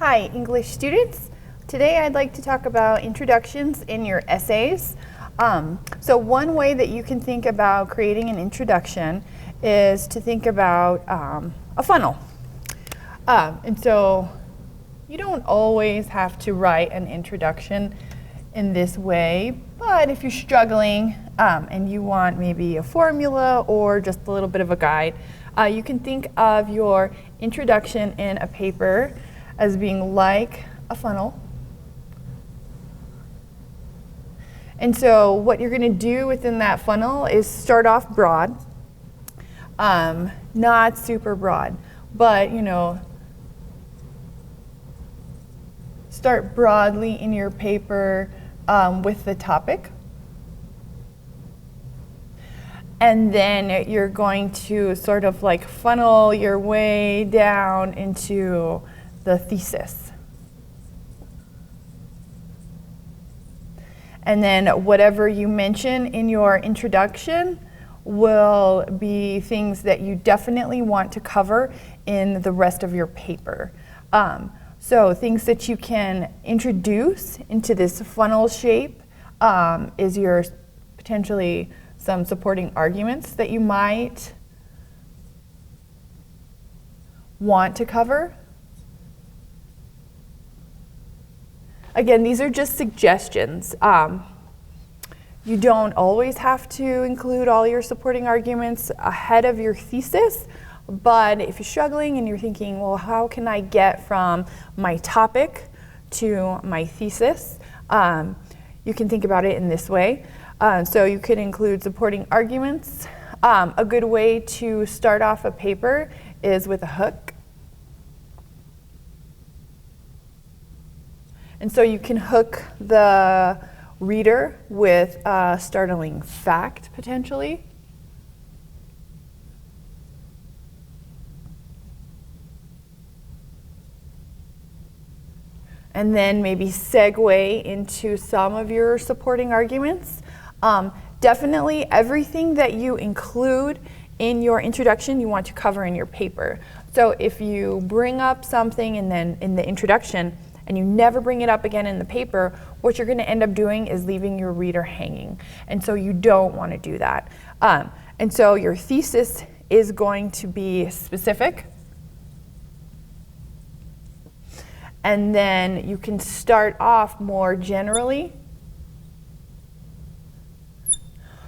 Hi, English students. Today I'd like to talk about introductions in your essays. So one way that you can think about creating an introduction is to think about a funnel. And so you don't always have to write an introduction in this way, but if you're struggling and you want maybe a formula or just a little bit of a guide, you can think of your introduction in a paper as being like a funnel. And so what you're going to do within that funnel is start off broad, not super broad, but start broadly in your paper with the topic. And then you're going to sort of like funnel your way down into the thesis. And then whatever you mention in your introduction will be things that you definitely want to cover in the rest of your paper. So things that you can introduce into this funnel shape is your potentially some supporting arguments that you might want to cover. Again, these are just suggestions. You don't always have to include all your supporting arguments ahead of your thesis, but if you're struggling and you're thinking, well, how can I get from my topic to my thesis? You can think about it in this way. So you could include supporting arguments. A good way to start off a paper is with a hook. And so you can hook the reader with a startling fact, potentially. And then maybe segue into some of your supporting arguments. Definitely everything that you include in your introduction you want to cover in your paper. So if you bring up something and then in the introduction and you never bring it up again in the paper, what you're going to end up doing is leaving your reader hanging. And so you don't want to do that. And so your thesis is going to be specific. And then you can start off more generally.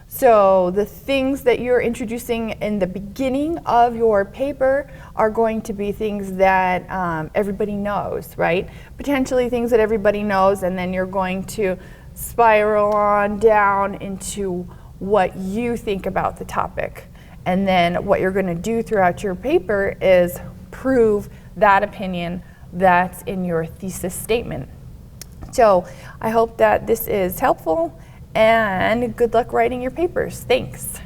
So the things that you're introducing in the beginning of your paper are going to be things that everybody knows, right? Potentially things that everybody knows, and then you're going to spiral on down into what you think about the topic. And then what you're going to do throughout your paper is prove that opinion that's in your thesis statement. So I hope that this is helpful, and good luck writing your papers. Thanks.